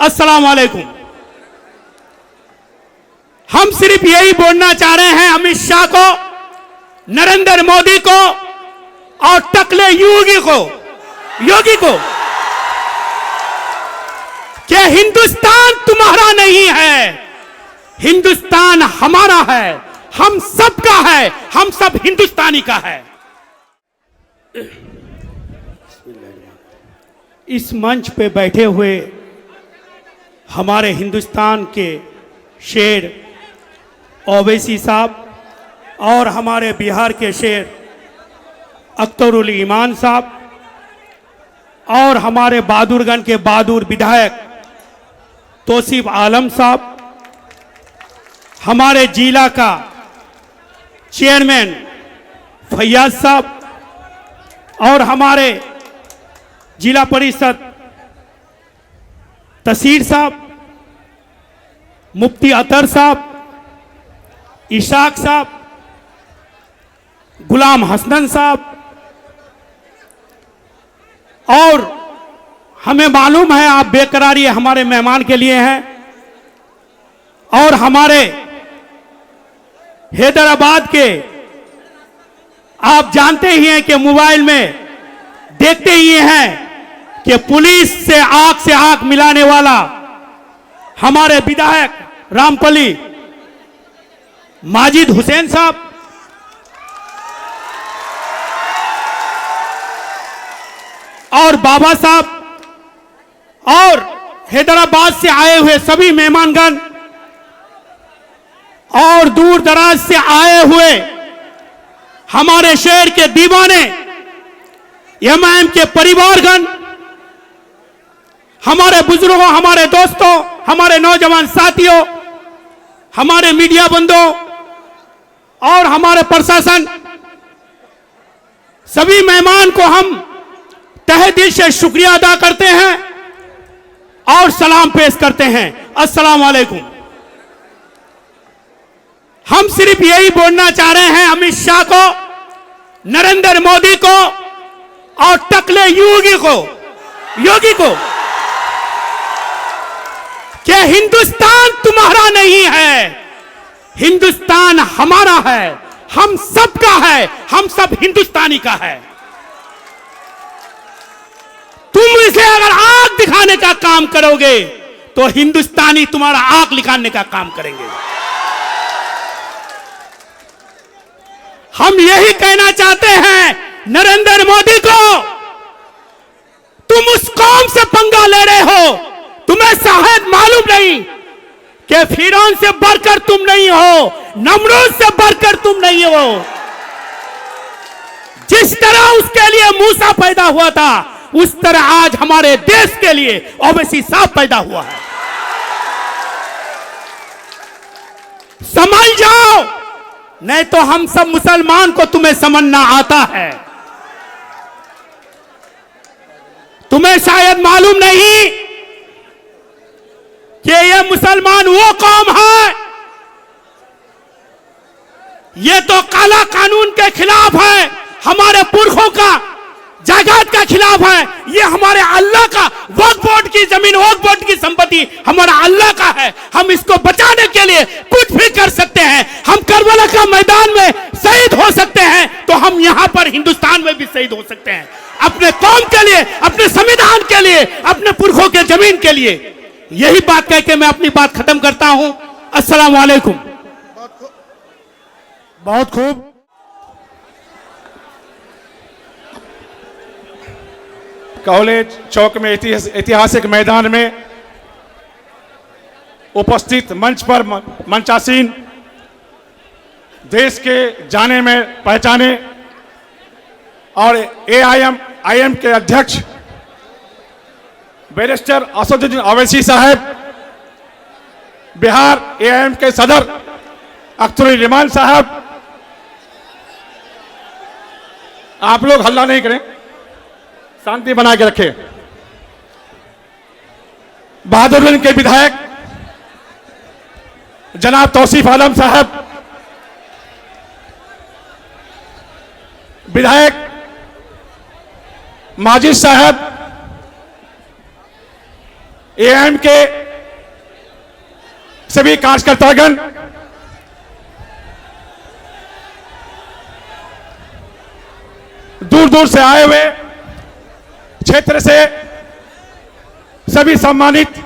अस्सलाम वालेकुम। हम सिर्फ यही बोलना चाह रहे हैं अमित शाह को, नरेंद्र मोदी को और टकले योगी को कि हिंदुस्तान तुम्हारा नहीं है, हिंदुस्तान हमारा है, हम सबका है, हम सब हिंदुस्तानी का है। इस मंच पे बैठे हुए हमारे हिंदुस्तान के शेर ओवैसी साहब और हमारे बिहार के शेर अख्तरुल ईमान साहब और हमारे बहादुरगंज के बहादुर विधायक तौसीफ आलम साहब, हमारे जिला का चेयरमैन फैयाज साहब और हमारे जिला परिषद तसीर साहब, मुफ्ती अतर साहब, इशाक साहब, गुलाम हसनन साहब, और हमें मालूम है आप बेकरारी हमारे मेहमान के लिए हैं, और हमारे हैदराबाद के आप जानते ही हैं कि मोबाइल में देखते ही हैं कि पुलिस से आंख मिलाने वाला हमारे विधायक रामपली माजिद हुसैन साहब और बाबा साहब और हैदराबाद से आए हुए सभी मेहमानगण और दूर दराज से आए हुए हमारे शहर के दीवाने एमआईएम के परिवारगण, हमारे बुजुर्गों, हमारे दोस्तों, हमारे नौजवान साथियों, हमारे मीडिया बंधुओं और हमारे प्रशासन, सभी मेहमान को हम तहे दिल से शुक्रिया अदा करते हैं और सलाम पेश करते हैं। अस्सलाम वालेकुम। हम सिर्फ यही बोलना चाह रहे हैं अमित शाह को, नरेंद्र मोदी को और टकले योगी को कि हिंदुस्तान तुम्हारा नहीं है, हिंदुस्तान हमारा है, हम सबका है, हम सब हिंदुस्तानी का है। तुम इसे अगर आंख दिखाने का काम करोगे तो हिंदुस्तानी तुम्हारा आंख निकालने का काम करेंगे। हम यही कहना चाहते हैं नरेंद्र मोदी को, तुम उस कौम से पंगा ले रहे हो, तुम्हें शायद मालूम नहीं कि फिरौन से बढ़कर तुम नहीं हो, नमरूद से बढ़कर तुम नहीं हो। जिस तरह उसके लिए मूसा पैदा हुआ था, उस तरह आज हमारे देश के लिए ओवैसी साहब पैदा हुआ है। समझ जाओ, नहीं तो हम सब मुसलमान को तुम्हें समझना आता है। तुम्हें शायद मालूम नहीं कि ये मुसलमान वो कौम है, ये तो काला कानून के खिलाफ है, हमारे पुरखों का जायदाद का खिलाफ है। ये हमारे अल्लाह का वक्फ बोर्ड की जमीन, वक्फ बोर्ड की संपत्ति हमारा अल्लाह का है। हम इसको बचाने के लिए कुछ भी कर सकते हैं। हम करबला का मैदान में शहीद हो सकते हैं, तो हम यहां पर हिंदुस्तान में भी शहीद हो सकते हैं, अपने कौम के लिए, अपने संविधान के लिए, अपने पुरखों के जमीन के लिए। यही बात कह के मैं अपनी बात खत्म करता हूं। अस्सलाम वालेकुम। बहुत खूब। कॉलेज चौक में ऐतिहासिक मैदान में उपस्थित मंच पर मंचासीन देश के जाने में पहचाने और एआईएम के अध्यक्ष बैरिस्टर असदुद्दीन ओवैसी साहब, बिहार एआईएम के सदर अख्तरुल ईमान साहब, आप लोग हल्ला नहीं करें, शांति बना के रखें। बहादुरगंज के विधायक जनाब तौसीफ आलम साहब, विधायक माजिद साहब, एआईएम के सभी कार्यकर्तागण, दूर दूर से आए हुए क्षेत्र से सभी सम्मानित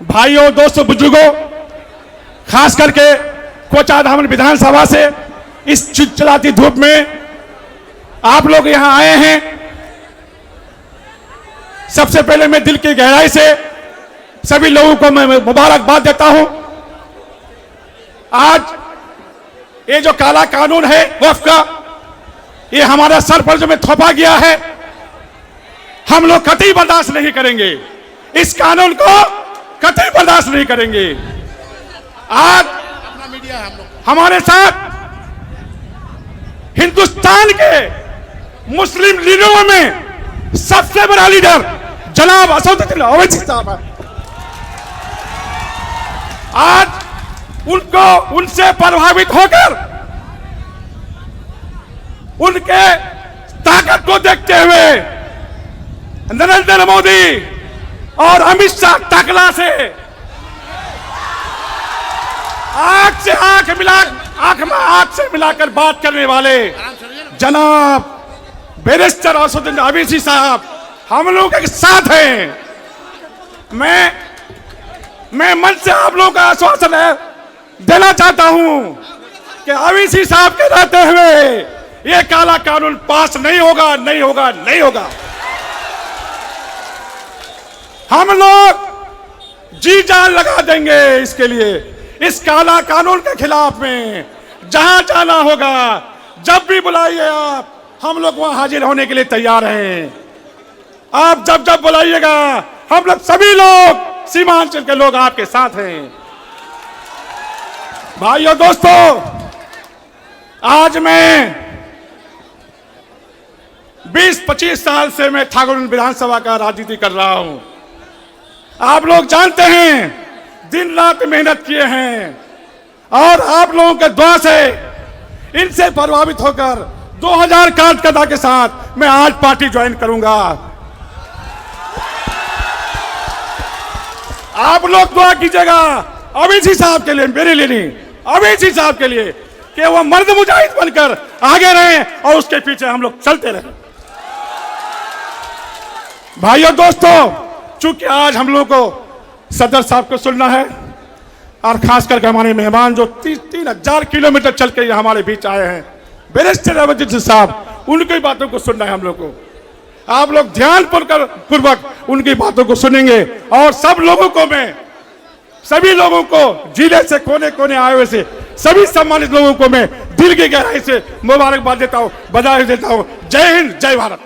भाइयों, दोस्तों, बुजुर्गों, खास करके कोचाधामन विधानसभा से इस चिलचिलाती धूप में आप लोग यहां आए हैं। सबसे पहले मैं दिल की गहराई से सभी लोगों को मैं मुबारकबाद देता हूं। आज ये जो काला कानून है वक्फ का, ये हमारा सर पर जो में थोपा गया है, हम लोग कतई बर्दाश्त नहीं करेंगे। इस कानून को कतई बर्दाश्त नहीं करेंगे। आज हमारे साथ हिंदुस्तान के मुस्लिम लीडरों में सबसे बड़ा लीडर जनाब असदुद्दीन ओवैसी साहब है। आज उनसे प्रभावित होकर, उनके ताकत को देखते हुए नरेंद्र मोदी और अमित शाह टकला से आंख में आंख से मिलाकर बात करने वाले जनाब बैरिस्टर असदुद्दीन ओवैसी साहब हम लोगों के साथ हैं। मैं मन से आप लोगों का आश्वासन देना चाहता हूं कि ओवैसी साहब के रहते हुए यह काला कानून पास नहीं होगा, नहीं होगा, नहीं होगा। हम लोग जी जान लगा देंगे इसके लिए, इस काला कानून के खिलाफ में। जहां जाना होगा, जब भी बुलाइए आप, हम लोग वहां हाजिर होने के लिए तैयार हैं। आप जब जब बुलाइएगा, हम लोग सभी लोग सीमांचल के लोग आपके साथ हैं। भाइयों, दोस्तों, आज मैं 20-25 साल से मैं ठाकुर विधानसभा का राजनीति कर रहा हूं। आप लोग जानते हैं, दिन रात मेहनत किए हैं और आप लोगों के दुआ से, इनसे प्रभावित होकर 2000 कार्यकर्ता के साथ मैं आज पार्टी ज्वाइन करूंगा। आप लोग दुआ कीजिएगा ओवैसी साहब के लिए, मेरे लिए नहीं, ओवैसी साहब के लिए, कि वो मर्द मुजाहिद बनकर आगे रहे और उसके पीछे हम लोग चलते रहे। भाइयों, दोस्तों, चूंकि आज हम लोगों को सदर साहब को सुनना है और खास करके हमारे मेहमान जो 3000 किलोमीटर चल के हमारे बीच आए हैं, बैरिस्टर ओवैसी साहब, उनकी बातों को सुनना है हम लोग को। आप लोग ध्यान पूर्वक उनकी बातों को सुनेंगे और सब लोगों को, मैं सभी लोगों को, जिले से कोने कोने आए हुए से सभी सम्मानित लोगों को मैं दिल की गहराई से मुबारकबाद देता हूं, बधाई देता हूं। जय हिंद, जय भारत।